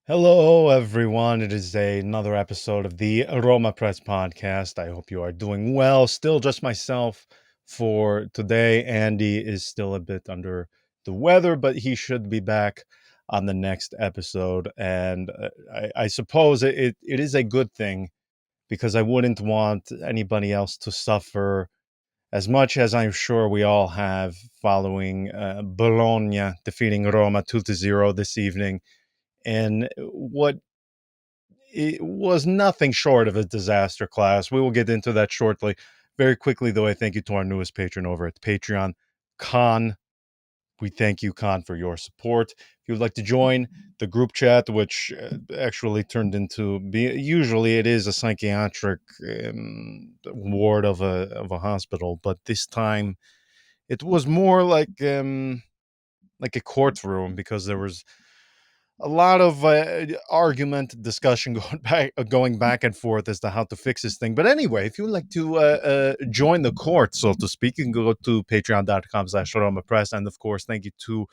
Hello, everyone. It is another episode of the RomaPress podcast. I hope you are doing well. Still just myself for today. Andy is still a bit under the weather, but he should be back on the next episode. And I suppose it is a good thing because I wouldn't want anybody else to suffer as much as I'm sure we all have following Bologna defeating Roma 2-0 this evening. And what it was nothing short of a disaster class. We will get into that shortly. Very quickly, though, I thank you to our newest patron over at Patreon, Khan. We thank you, Khan, for your support. If you would like to join the group chat, which actually turned into usually it is a psychiatric ward of a hospital, but this time it was more like a courtroom because there was a lot of argument, discussion going back and forth as to how to fix this thing. But anyway, if you would like to join the court, so to speak, you can go to patreon.com/RomaPress. And of course, thank you to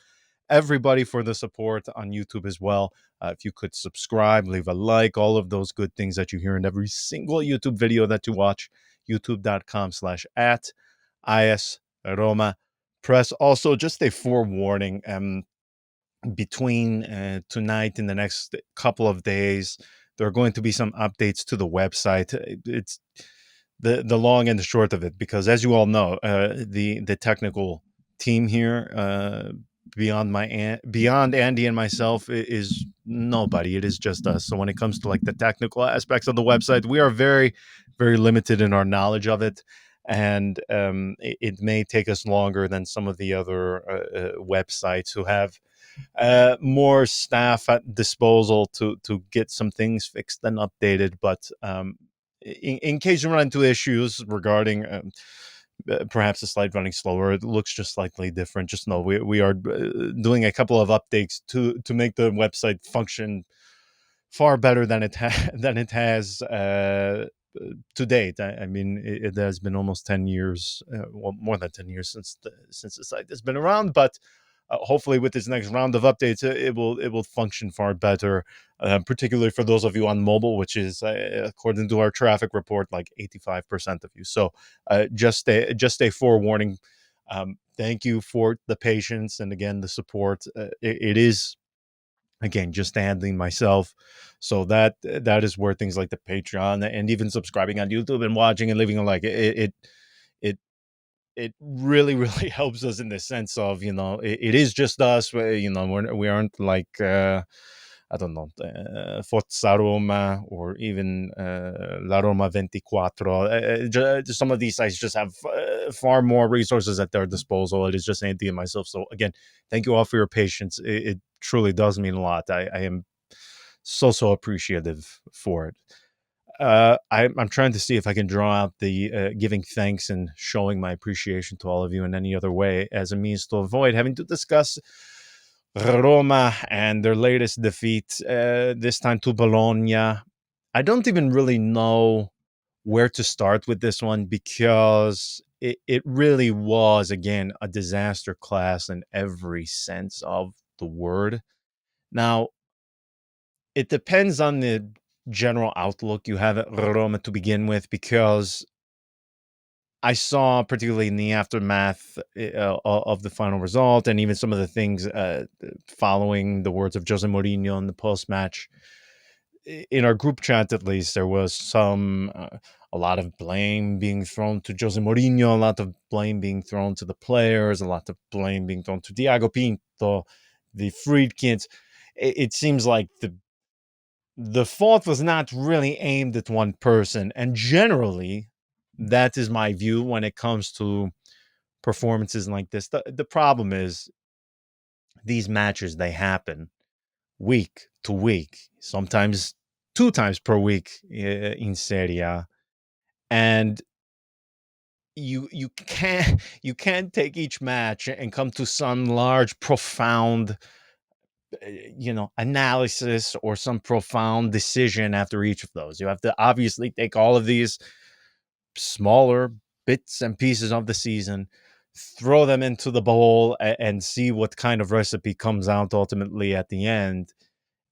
everybody for the support on YouTube as well. If you could subscribe, leave a like, all of those good things that you hear in every single YouTube video that you watch, youtube.com/at IS Roma Press. Also, just a forewarning. Between tonight and the next couple of days, there are going to be some updates to the website. It's the long and the short of it, because as you all know, the technical team here, beyond Andy and myself, is nobody. It is just us. So when it comes to like the technical aspects of the website, we are very, very limited in our knowledge of it. And it may take us longer than some of the other websites who have more staff at disposal to get some things fixed and updated. But in case you run into issues regarding perhaps the slide running slower, it looks just slightly different. Just know we are doing a couple of updates to make the website function far better than than it has to date. I mean, it has been almost 10 years, well, more than 10 years since the site has been around, but hopefully with this next round of updates, it will function far better, particularly for those of you on mobile, which is, according to our traffic report, like 85% of you. So just a forewarning. Thank you for the patience and again the support. It is, again, just handling myself, so that is where things like the Patreon and even subscribing on YouTube and watching and leaving a like, it it really really helps us in the sense of, it is just us. We aren't like I don't know, Forza Roma or even La Roma 24. Some of these sites just have far more resources at their disposal. It is just Andy and myself. So again, thank you all for your patience. It truly does mean a lot. I am so appreciative for it. I'm trying to see if I can draw out the giving thanks and showing my appreciation to all of you in any other way as a means to avoid having to discuss Roma and their latest defeat, this time to Bologna. I don't even really know where to start with this one, because it really was, again, a disaster class in every sense of the word. Now, it depends on the general outlook you have at Roma to begin with, because I saw, particularly in the aftermath of the final result, and even some of the things following the words of Jose Mourinho in the post-match, in our group chat at least, there was a lot of blame being thrown to Jose Mourinho, a lot of blame being thrown to the players, a lot of blame being thrown to Thiago Pinto, the Friedkins. It seems like the fault was not really aimed at one person. And generally, that is my view when it comes to performances like this. The problem is these matches, they happen week to week, sometimes two times per week in Serie A. And you can't take each match and come to some large, profound analysis or some profound decision after each of those. You have to obviously take all of these smaller bits and pieces of the season, throw them into the bowl, and see what kind of recipe comes out ultimately at the end.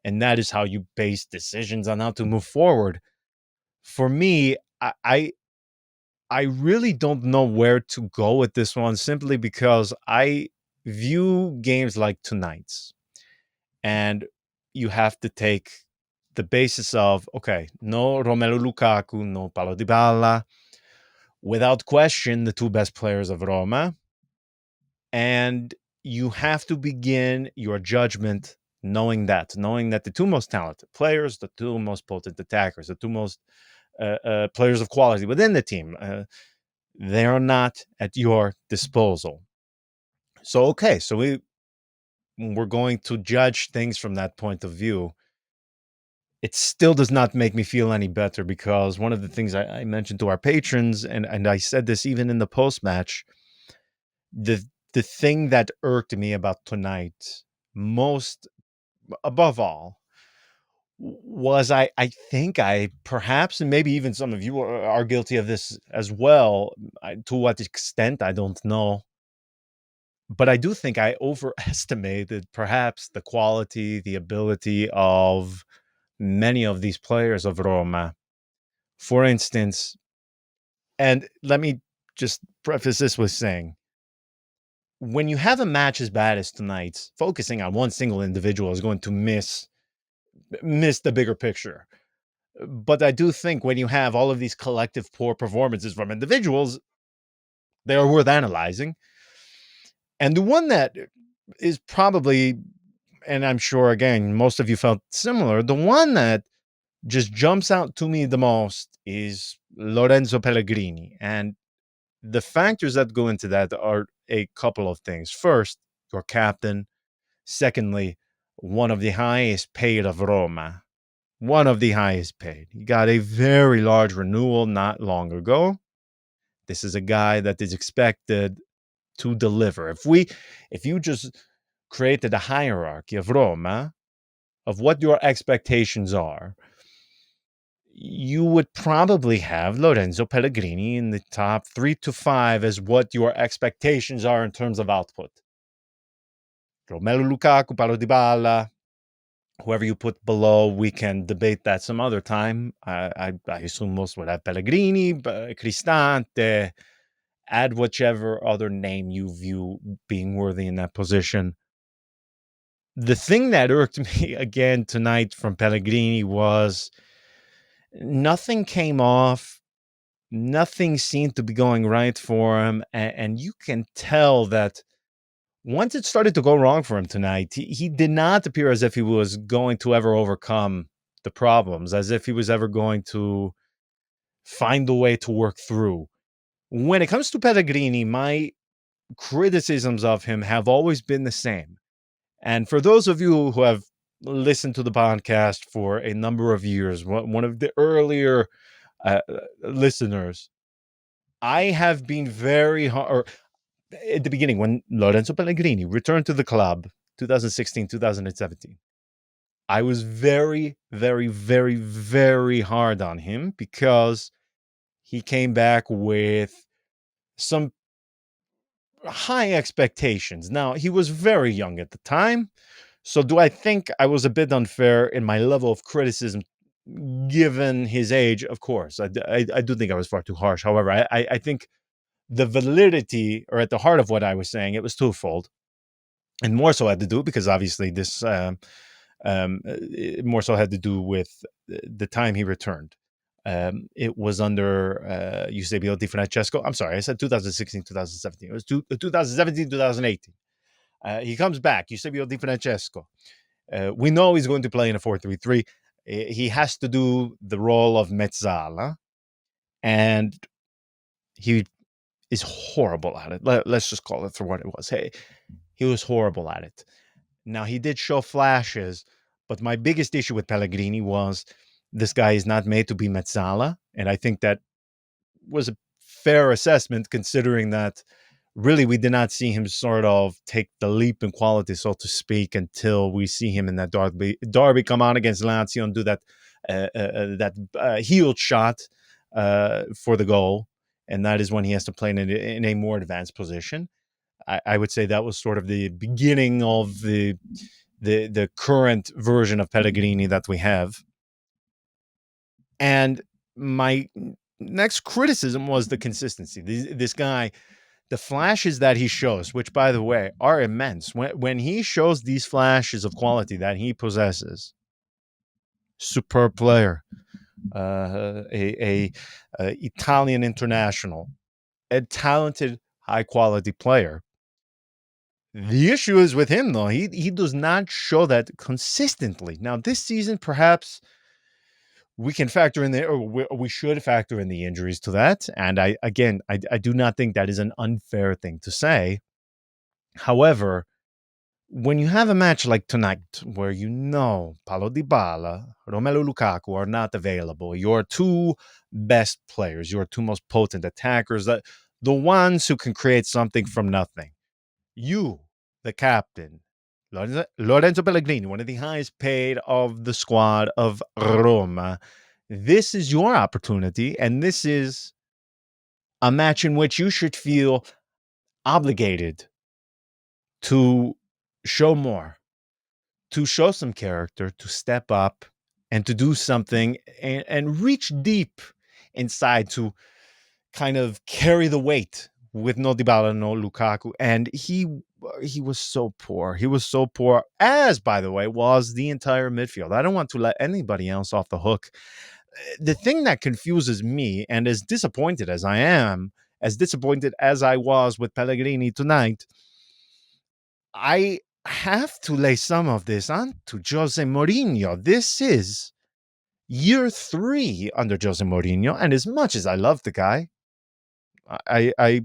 and that is how you base decisions on how to move forward. For me, I really don't know where to go with this one, simply because I view games like tonight's, and you have to take the basis of, okay, no Romelu Lukaku, no Paulo Dybala, without question the two best players of Roma, and you have to begin your judgment knowing that the two most talented players, the two most potent attackers, the two most players of quality within the team, they are not at your disposal. So okay, so we're going to judge things from that point of view. It still does not make me feel any better, because one of the things I mentioned to our patrons, and I said this even in the post match, the the thing that irked me about tonight most, above all, was I think I perhaps, and maybe even some of you are guilty of this as well. To what extent, I don't know, but I do think I overestimated perhaps the quality, the ability of many of these players of Roma. For instance, and let me just preface this with saying, when you have a match as bad as tonight's, focusing on one single individual is going to miss the bigger picture. But I do think when you have all of these collective poor performances from individuals, they are worth analyzing. And the one that is probably, and I'm sure again most of you felt similar, the one that just jumps out to me the most is Lorenzo Pellegrini. And the factors that go into that are a couple of things. First, your captain. Secondly, one of the highest paid of Roma. One of the highest paid. He got a very large renewal not long ago. This is a guy that is expected to deliver. If you just created a hierarchy of Roma, of what your expectations are, you would probably have Lorenzo Pellegrini in the top 3 to 5 as what your expectations are in terms of output. Romelu Lukaku, Paulo Dybala, whoever you put below, we can debate that some other time. I assume most would have Pellegrini, Cristante, add whichever other name you view being worthy in that position. The thing that irked me again tonight from Pellegrini was nothing came off. Nothing seemed to be going right for him. And you can tell that once it started to go wrong for him tonight, he did not appear as if he was going to ever overcome the problems, as if he was ever going to find a way to work through. When it comes to Pellegrini, my criticisms of him have always been the same. And for those of you who have listened to the podcast for a number of years, one of the earlier listeners, I have been very hard. At the beginning, when Lorenzo Pellegrini returned to the club, 2016, 2017, I was very, very, very, very hard on him because he came back with some high expectations. Now, he was very young at the time. So, do I think I was a bit unfair in my level of criticism given his age? Of course. I do think I was far too harsh. However, I think the validity, or at the heart of what I was saying, it was twofold. And more so had to do, because obviously this more so had to do with the time he returned. It was under Eusebio Di Francesco. I'm sorry, I said 2016, 2017. It was 2017, 2018. He comes back, Eusebio Di Francesco. We know he's going to play in a 4-3-3. He has to do the role of Mezzala, and he is horrible at it. Let's just call it for what it was. Hey, he was horrible at it. Now, he did show flashes, but my biggest issue with Pellegrini was this guy is not made to be Mezzala, and I think that was a fair assessment, considering that really we did not see him sort of take the leap in quality, so to speak, until we see him in that derby come on against Lazio and do that heeled shot for the goal, and that is when he has to play in a more advanced position. I would say that was sort of the beginning of the the current version of Pellegrini that we have. And my next criticism was the consistency. This guy, the flashes that he shows, which by the way are immense, when he shows these flashes of quality that he possesses, superb player, a Italian international, a talented, high quality player. The issue is with him, though. He does not show that consistently. Now, this season, perhaps we can factor in or we should factor in the injuries to that. And I do not think that is an unfair thing to say. However, when you have a match like tonight, where Paulo Dybala, Romelu Lukaku are not available, your two best players, your two most potent attackers, the ones who can create something from nothing, you, the captain, Lorenzo Pellegrini, one of the highest paid of the squad of Roma, this is your opportunity, and this is a match in which you should feel obligated to show more, to show some character, to step up, and to do something and reach deep inside to kind of carry the weight with no Dybala, no Lukaku. And he was so poor. He was so poor, as, by the way, was the entire midfield. I don't want to let anybody else off the hook. The thing that confuses me, and as disappointed as I am, as disappointed as I was with Pellegrini tonight, I have to lay some of this on to Jose Mourinho. This is year 3 under Jose Mourinho, and as much as I love the guy, I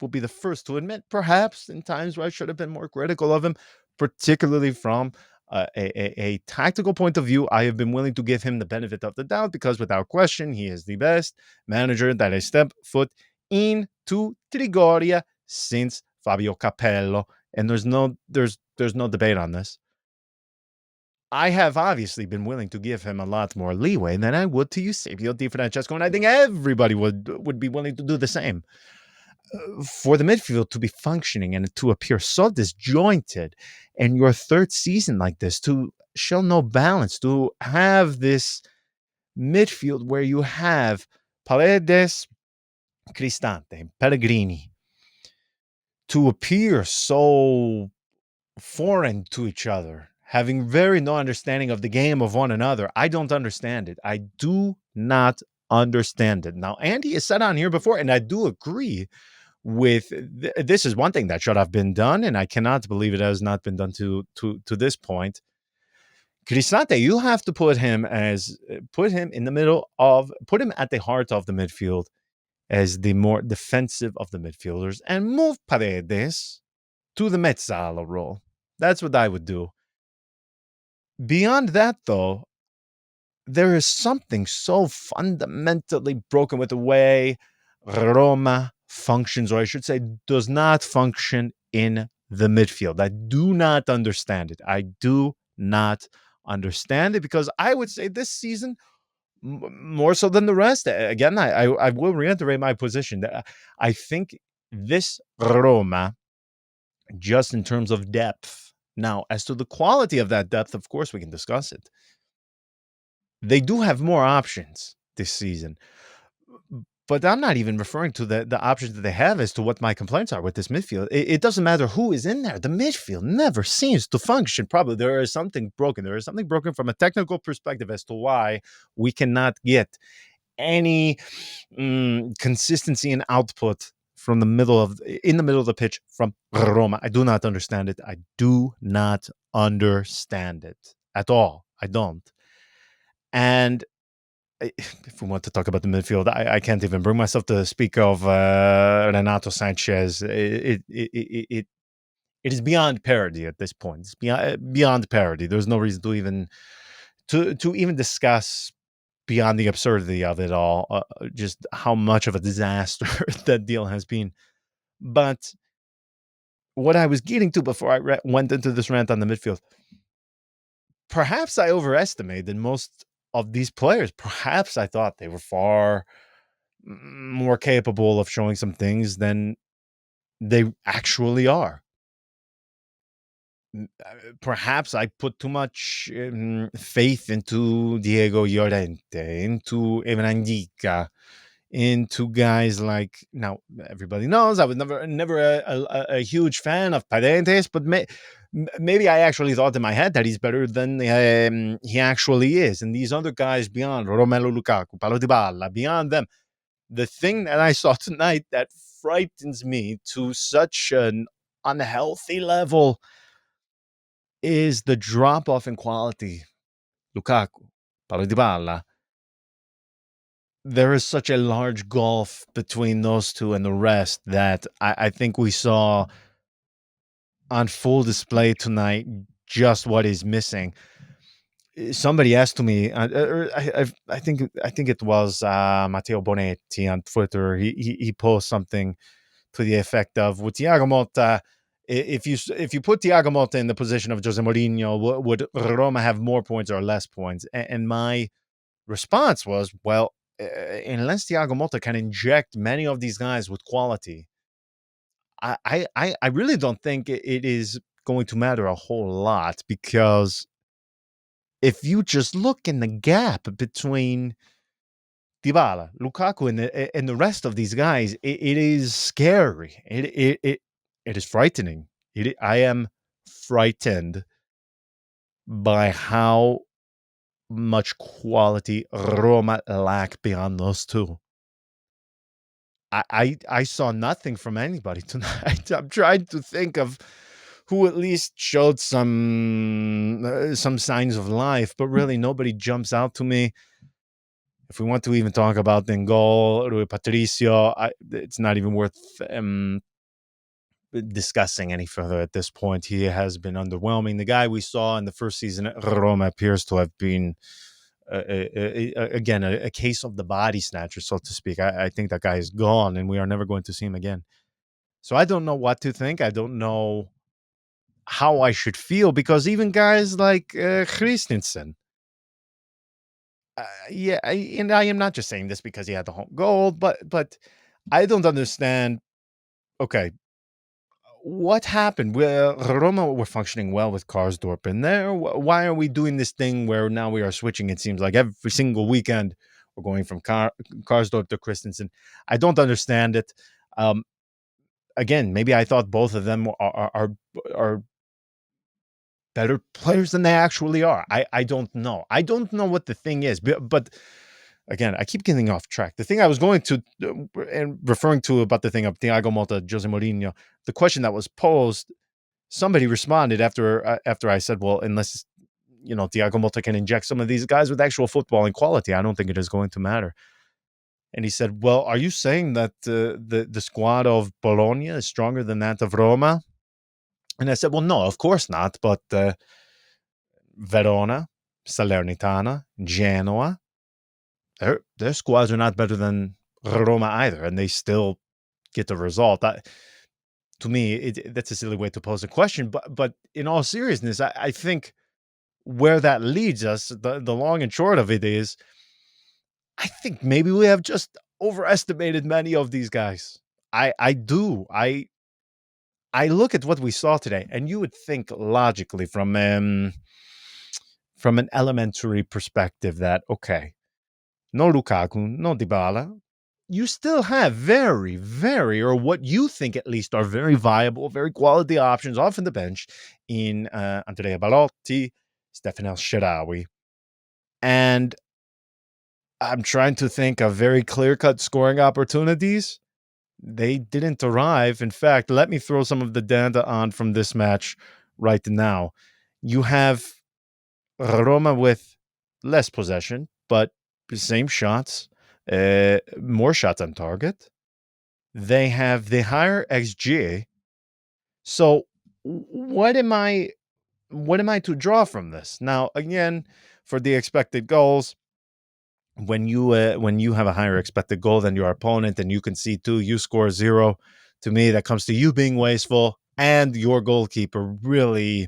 will be the first to admit, perhaps in times where I should have been more critical of him, particularly from a tactical point of view. I have been willing to give him the benefit of the doubt because, without question, he is the best manager that has stepped foot into Trigoria since Fabio Capello, and there's no debate on this. I have obviously been willing to give him a lot more leeway than I would to Eusebio Di Francesco, and I think everybody would be willing to do the same. For the midfield to be functioning and to appear so disjointed, and your third season like this, to show no balance, to have this midfield where you have Paredes, Cristante, Pellegrini, to appear so foreign to each other, having very no understanding of the game of one another. I don't understand it. I do not understand it. Now, Andy has said on here before, and I do agree with this is one thing that should have been done, and I cannot believe it has not been done to this point. Cristante, you have to put him in the middle of, put him at the heart of the midfield as the more defensive of the midfielders, and move Paredes to the mezzala role. That's what I would do. Beyond that, though, there is something so fundamentally broken with the way Roma functions, or I should say, does not function in the midfield. I do not understand it. I do not understand it, because I would say this season, more so than the rest, again, I will reiterate my position. I think this Roma, just in terms of depth, now, as to the quality of that depth, of course, we can discuss it. They do have more options this season. But I'm not even referring to the options that they have as to what my complaints are with this midfield. It doesn't matter who is in there. The midfield never seems to function. Probably there is something broken. There is something broken from a technical perspective as to why we cannot get any consistency and output from in the middle of the pitch from Roma. I do not understand it. I do not understand it at all. I don't. And if we want to talk about the midfield, I can't even bring myself to speak of Renato Sanchez. It is beyond parody at this point. It's beyond parody. There's no reason to even discuss beyond the absurdity of it all, just how much of a disaster that deal has been. But what I was getting to before I went into this rant on the midfield, perhaps I overestimated most of these players. Perhaps I thought they were far more capable of showing some things than they actually are. perhaps I put too much faith into Diego Llorente, into Evrandica, into guys like, now everybody knows I was never a huge fan of Paredes, but maybe I actually thought in my head that he's better than he actually is. And these other guys beyond Romelu Lukaku, Paulo Dybala, beyond them, the thing that I saw tonight that frightens me to such an unhealthy level is the drop off in quality. Lukaku, Paulo Dybala, there is such a large gulf between those two and the rest that I think we saw on full display tonight just what is missing. Somebody asked me, I think it was Matteo Bonetti on Twitter. He posted something to the effect of, with Thiago Motta, if you put Thiago Motta in the position of Jose Mourinho, would Roma have more points or less points? And my response was, well, unless Thiago Motta can inject many of these guys with quality, I really don't think it is going to matter a whole lot, because if you just look in the gap between Dybala, Lukaku, and the rest of these guys, it is scary. It is frightening. I am frightened by how much quality Roma lack beyond those two. I saw nothing from anybody tonight. I'm trying to think of who at least showed some signs of life, but really nobody jumps out to me. If we want to even talk about Dengol, Rui Patricio, it's not even worth discussing any further at this point. He has been underwhelming. The guy we saw in the first season at Roma appears to have been again a case of the body snatcher, so to speak. I think that guy is gone, and we are never going to see him again. So I don't know what to think. I don't know how I should feel, because even guys like Christensen, and I am not just saying this because he had the home goal, but I don't understand. Okay, what happened? Roma were functioning well with Karsdorp in there. Why are we doing this thing where now we are switching? It seems like every single weekend we're going from Karsdorp to Christensen. I don't understand it. Um, Again, maybe I thought both of them are better players than they actually are. I don't know. I don't know what the thing is, but again, I keep getting off track. The thing I was going to and referring to about the thing of Thiago Motta, Jose Mourinho, the question that was posed, somebody responded after I said, well, unless Thiago Motta can inject some of these guys with actual footballing quality, I don't think it is going to matter. And he said, well, are you saying that the squad of Bologna is stronger than that of Roma? And I said, well, no, of course not. But Verona, Salernitana, Genoa, their squads are not better than Roma either, and they still get the result. To me, that's a silly way to pose a question. But in all seriousness, I think where that leads us, the long and short of it is, I think maybe we have just overestimated many of these guys. I do. I look at what we saw today, and you would think logically from an elementary perspective that, okay, no Lukaku, no Dybala, you still have very, very, or what you think at least are very viable, very quality options off in the bench in Andrea Balotti, Stefan El Shaarawy. And I'm trying to think of very clear-cut scoring opportunities. They didn't arrive. In fact, let me throw some of the data on from this match right now. You have Roma with less possession, but the same shots, more shots on target. They have the higher XG. So what am I to draw from this? Now, again, for the expected goals, when you have a higher expected goal than your opponent and you can see 2, you score 0, to me that comes to you being wasteful and your goalkeeper really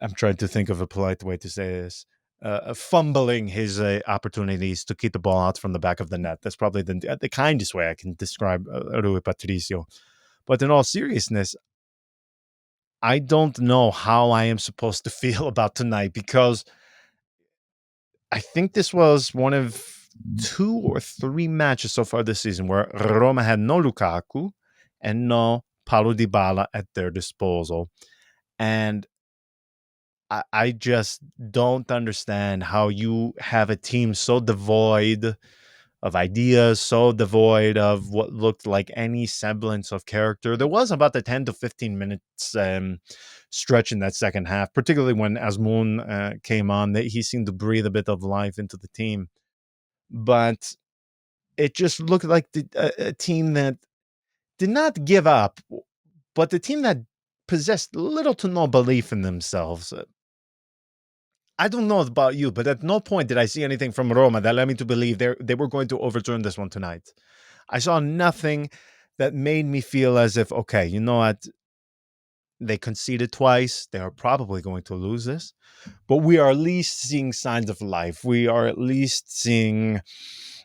I'm trying to think of a polite way to say this. Fumbling his opportunities to keep the ball out from the back of the net. That's probably the kindest way I can describe Rui Patricio. But in all seriousness, I don't know how I am supposed to feel about tonight because I think this was one of 2 or 3 matches so far this season where Roma had no Lukaku and no Paulo Dybala at their disposal. And I just don't understand how you have a team so devoid of ideas, so devoid of what looked like any semblance of character. There was about the 10 to 15 minutes stretch in that second half, particularly when Asmoon came on. That he seemed to breathe a bit of life into the team. But it just looked like a team that did not give up, but the team that possessed little to no belief in themselves. I don't know about you, but at no point did I see anything from Roma that led me to believe they were going to overturn this one tonight. I saw nothing that made me feel as if, okay, you know what? They conceded twice. They are probably going to lose this, but we are at least seeing signs of life. We are at least seeing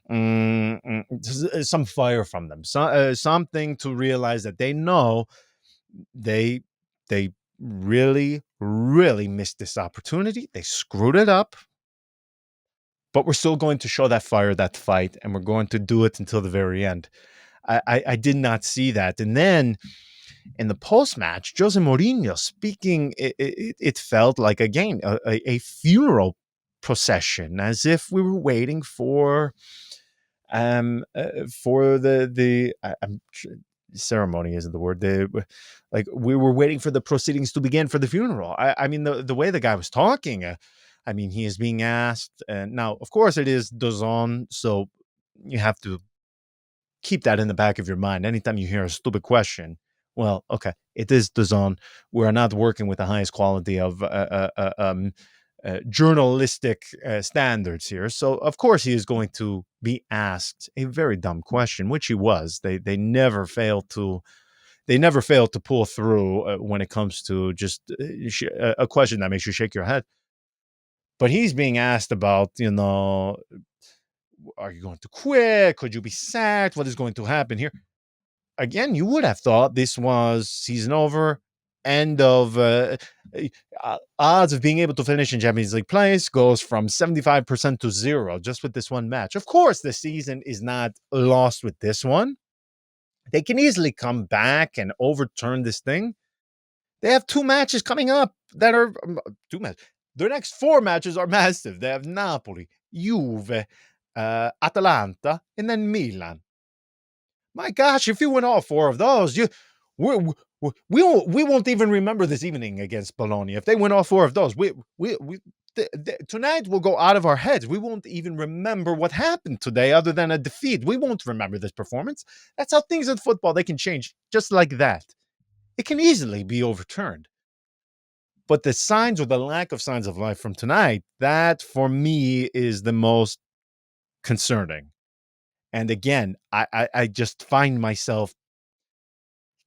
some fire from them, something to realize that they know they they really, really missed this opportunity. They screwed it up, but we're still going to show that fire, that fight, and we're going to do it until the very end. I did not see that. And then in the post match, Jose Mourinho speaking, it felt like, again, a funeral procession, as if we were waiting for I'm ceremony isn't the word. Like we were waiting for the proceedings to begin for the funeral. I mean, the way the guy was talking, I mean, he is being asked, and now, of course, it is DAZN, so you have to keep that in the back of your mind. Anytime you hear a stupid question, well, okay, it is DAZN. We're not working with the highest quality of journalistic standards here. So of course he is going to be asked a very dumb question, which he was. They never fail to pull through when it comes to just a question that makes you shake your head. But he's being asked about, are you going to quit? Could you be sacked? What is going to happen here? Again, you would have thought this was season over, end of odds of being able to finish in Champions League place goes from 75% to 0 just with this one match. Of course, the season is not lost with this one. They can easily come back and overturn this thing. They have 2 matches coming up that are 2 matches. Their next 4 matches are massive. They have Napoli, Juve, Atalanta, and then Milan. My gosh, if you win all 4 of those, we won't even remember this evening against Bologna. If they win all 4 of those, tonight will go out of our heads. We won't even remember what happened today other than a defeat. We won't remember this performance. That's how things in football, they can change just like that. It can easily be overturned. But the signs or the lack of signs of life from tonight, that for me is the most concerning. And again, I just find myself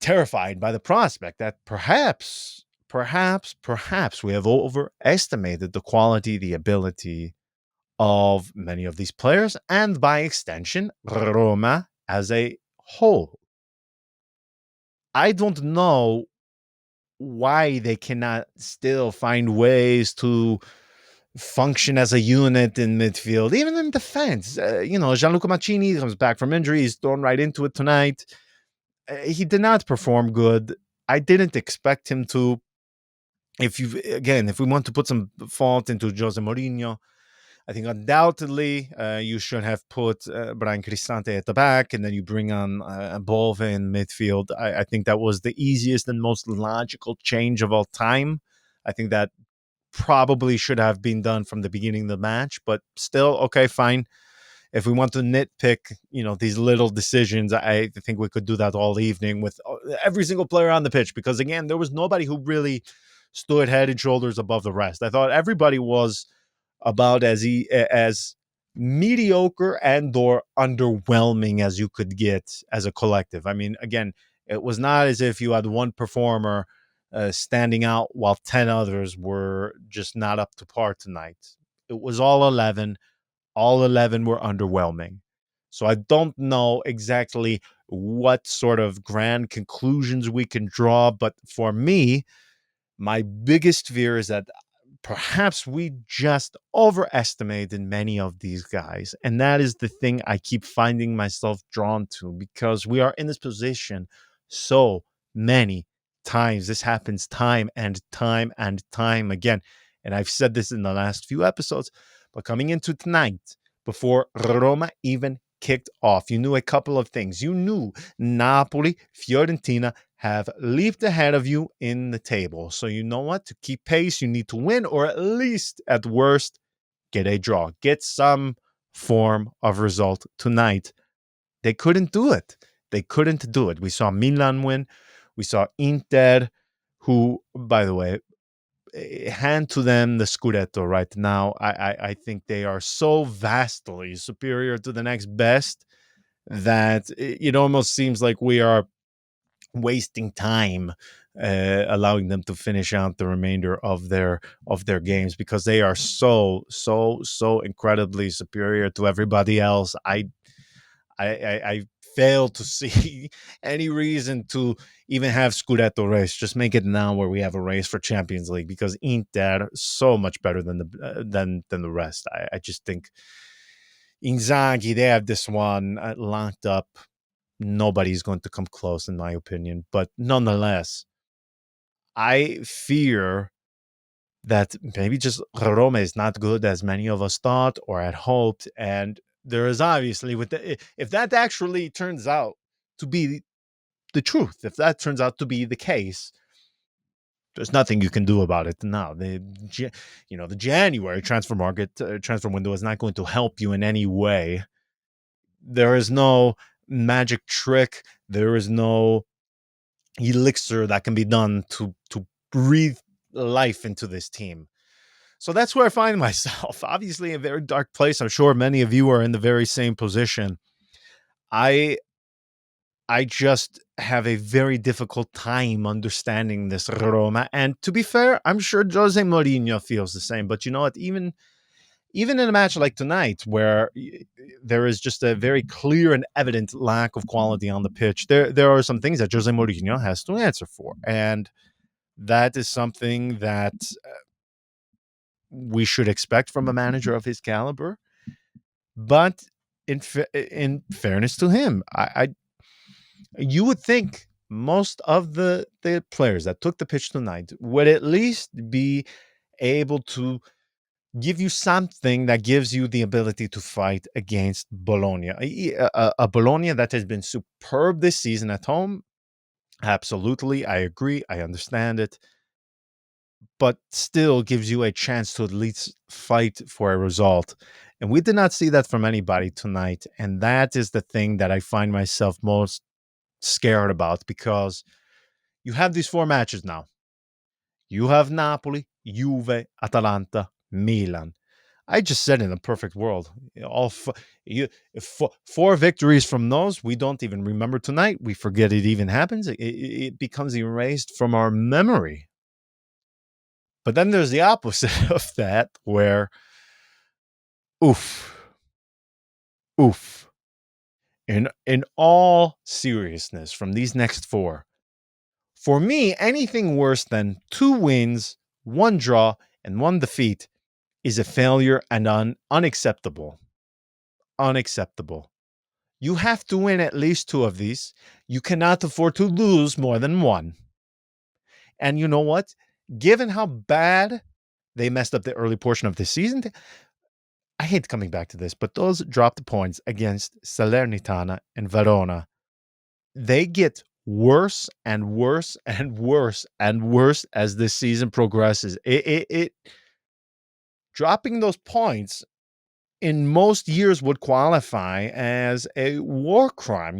terrified by the prospect that perhaps we have overestimated the quality, the ability of many of these players, and by extension, Roma as a whole. I don't know why they cannot still find ways to function as a unit in midfield, even in defense. Gianluca Mancini comes back from injury. He's thrown right into it tonight. He did not perform good. I didn't expect him to. If we want to put some fault into Jose Mourinho, I think undoubtedly you should have put Brian Cristante at the back, and then you bring on Bove in midfield. I think that was the easiest and most logical change of all time. I think that probably should have been done from the beginning of the match, but still, okay, fine. If we want to nitpick, these little decisions, I think we could do that all evening with every single player on the pitch, because again, there was nobody who really stood head and shoulders above the rest. I thought everybody was about as mediocre and or underwhelming as you could get as a collective. I mean, again, it was not as if you had one performer standing out while 10 others were just not up to par tonight. It was all 11. All 11 were underwhelming. So I don't know exactly what sort of grand conclusions we can draw, but for me, My biggest fear is that perhaps we just overestimated many of these guys. And that is the thing I keep finding myself drawn to, because we are in this position so many times. This happens time and time and time again. And I've said this in the last few episodes, but coming into tonight, before Roma even kicked off, you knew a couple of things. You knew Napoli, Fiorentina have leaped ahead of you in the table. So you know what? To keep pace, you need to win, or at least, at worst, get a draw. Get some form of result tonight. They couldn't do it. They couldn't do it. We saw Milan win. We saw Inter, who, by the way, hand to them the Scudetto right now. I think they are so vastly superior to the next best that it almost seems like we are wasting time allowing them to finish out the remainder of their games, because they are so incredibly superior to everybody else. I fail to see any reason to even have Scudetto race. Just make it now where we have a race for Champions League, because Inter so much better than the rest. I just think Inzaghi, they have this one locked up. Nobody's going to come close, in my opinion. But nonetheless, I fear that maybe just Roma is not good as many of us thought or had hoped. And there is obviously, if that actually turns out to be the truth, if that turns out to be the case, there's nothing you can do about it now. The January transfer window is not going to help you in any way. There is no magic trick. There is no elixir that can be done to breathe life into this team. So that's where I find myself. Obviously, a very dark place. I'm sure many of you are in the very same position. I just have a very difficult time understanding this Roma. And to be fair, I'm sure Jose Mourinho feels the same. But you know what? Even in a match like tonight, where there is just a very clear and evident lack of quality on the pitch, there are some things that Jose Mourinho has to answer for. And that is something that we should expect from a manager of his caliber. But in fairness to him, you would think most of the players that took the pitch tonight would at least be able to give you something that gives you the ability to fight against Bologna. A Bologna that has been superb this season at home. Absolutely, I agree. I understand it. But still gives you a chance to at least fight for a result. And we did not see that from anybody tonight. And that is the thing that I find myself most scared about, because you have these four matches now. You have Napoli, Juve, Atalanta, Milan. I just said in a perfect world, four victories from those, we don't even remember tonight. We forget it even happens. It becomes erased from our memory. But then there's the opposite of that, where, oof, oof. In all seriousness, from these next four, for me, anything worse than 2 wins, 1 draw, and 1 defeat is a failure and unacceptable. Unacceptable. You have to win at least 2 of these. You cannot afford to lose more than 1. And you know what? Given how bad they messed up the early portion of the season, I hate coming back to this, but those dropped points against Salernitana and Verona, they get worse and worse and worse and worse as this season progresses. It dropping those points in most years would qualify as a war crime.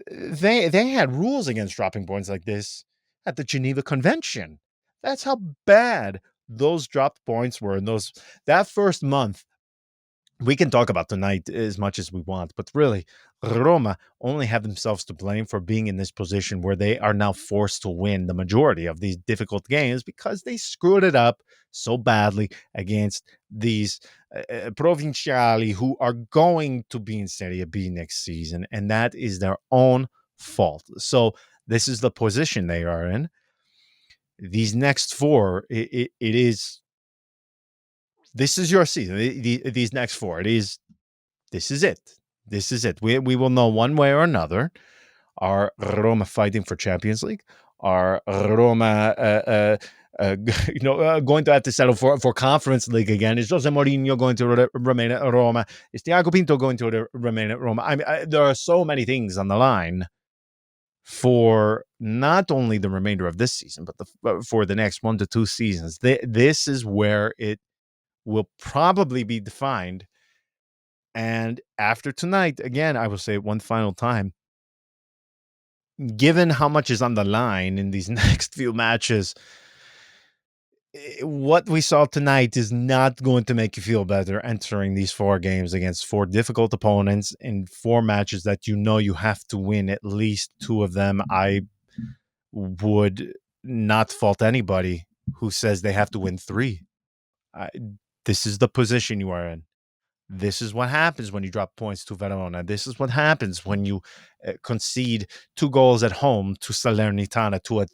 They had rules against dropping points like this at the Geneva Convention. That's how bad those dropped points were in that first month. We can talk about tonight as much as we want, but really, Roma only have themselves to blame for being in this position where they are now forced to win the majority of these difficult games, because they screwed it up so badly against these Provinciali, who are going to be in Serie B next season, and that is their own fault. So this is the position they are in. These next four, it is. This is your season. These next four, it is. This is it. This is it. We will know one way or another. Are Roma fighting for Champions League? Are Roma, going to have to settle for Conference League again? Is Jose Mourinho going to remain at Roma? Is Thiago Pinto going to remain at Roma? I mean, there are so many things on the line for not only the remainder of this season, but for the next 1 to 2 seasons. This is where it will probably be defined. And after tonight, again, I will say it one final time, given how much is on the line in these next few matches, what we saw tonight is not going to make you feel better entering these 4 games against 4 difficult opponents in 4 matches that you have to win at least 2 of them. I would not fault anybody who says they have to win 3. This is the position you are in. This is what happens when you drop points to Verona. This is what happens when you concede 2 goals at home to Salernitana, to a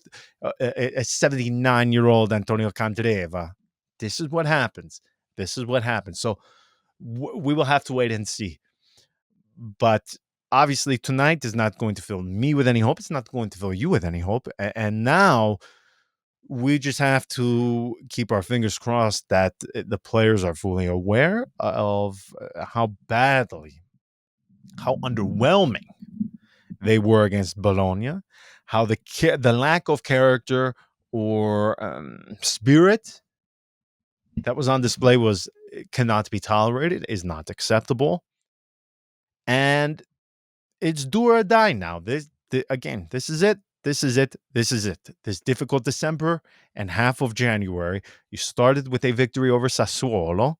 79-year-old Antonio Candreva. This is what happens. This is what happens. So we will have to wait and see. But obviously tonight is not going to fill me with any hope. It's not going to fill you with any hope. And now we just have to keep our fingers crossed that the players are fully aware of how underwhelming they were against Bologna, how the lack of character or spirit that was on display cannot be tolerated, is not acceptable, and it's do or die now. This is it. This is it. This is it. This difficult December and half of January, you started with a victory over Sassuolo.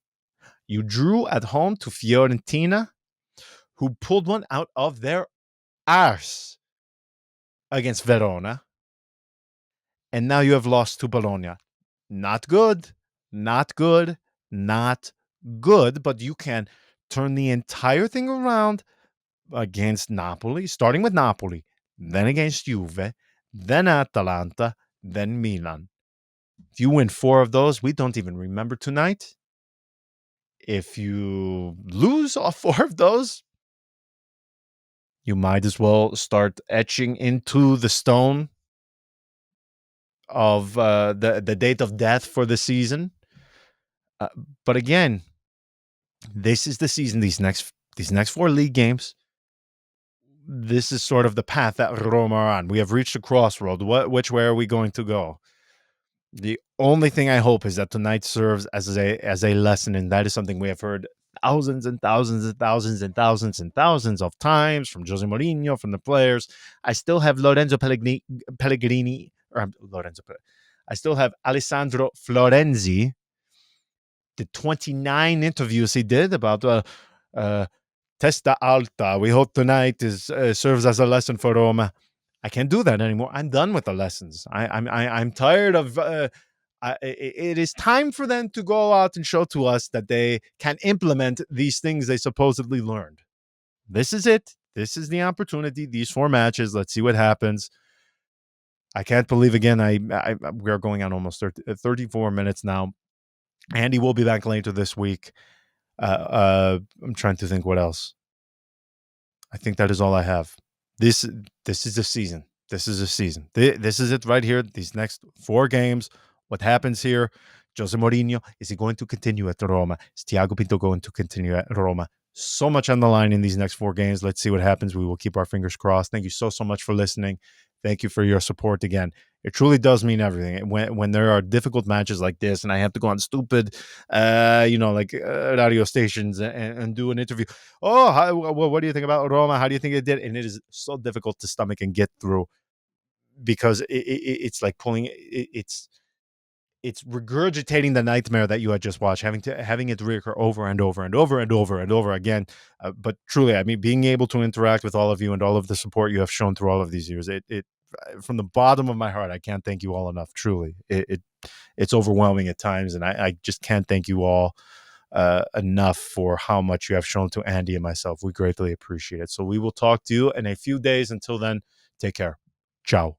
You drew at home to Fiorentina, who pulled one out of their arse against Verona. And now you have lost to Bologna. Not good. Not good. Not good. But you can turn the entire thing around against Napoli, starting with Napoli, then against Juve, then Atalanta, then Milan. If you win 4 of those, we don't even remember tonight. If you lose all 4 of those, you might as well start etching into the stone of the date of death for the season. But again, this is the season. These next 4 league games, this is sort of the path that Roma are on. We have reached a crossroad. Which way are we going to go? The only thing I hope is that tonight serves as a lesson, and that is something we have heard thousands and thousands and thousands and thousands and thousands of times from Jose Mourinho, from the players. I still have Lorenzo Pellegrini, I still have Alessandro Florenzi, the 29 interviews he did about Testa Alta. We hope tonight serves as a lesson for Roma. I can't do that anymore. I'm done with the lessons. I'm tired of. It is time for them to go out and show to us that they can implement these things they supposedly learned. This is it. This is the opportunity. These 4 matches. Let's see what happens. I can't believe again. We are going on almost 34 minutes now. Andy will be back later this week. I'm trying to think what else. I think that is all I have. This is the season. This is a season. This is it right here. These next 4 games. What happens here? Jose Mourinho, is he going to continue at Roma? Is Thiago Pinto going to continue at Roma? So much on the line in these next 4 games. Let's see what happens. We will keep our fingers crossed. Thank you so much for listening. Thank you for your support again. It truly does mean everything. When there are difficult matches like this and I have to go on stupid, radio stations and do an interview. Oh, what do you think about Roma? How do you think it did? And it is so difficult to stomach and get through because it's like pulling it's regurgitating the nightmare that you had just watched, having it reoccur over and over and over and over and over again. But truly, I mean, being able to interact with all of you and all of the support you have shown through all of these years, it from the bottom of my heart, I can't thank you all enough. Truly, it's overwhelming at times, and I just can't thank you all enough for how much you have shown to Andy and myself. We greatly appreciate it. So we will talk to you in a few days. Until then, take care. Ciao.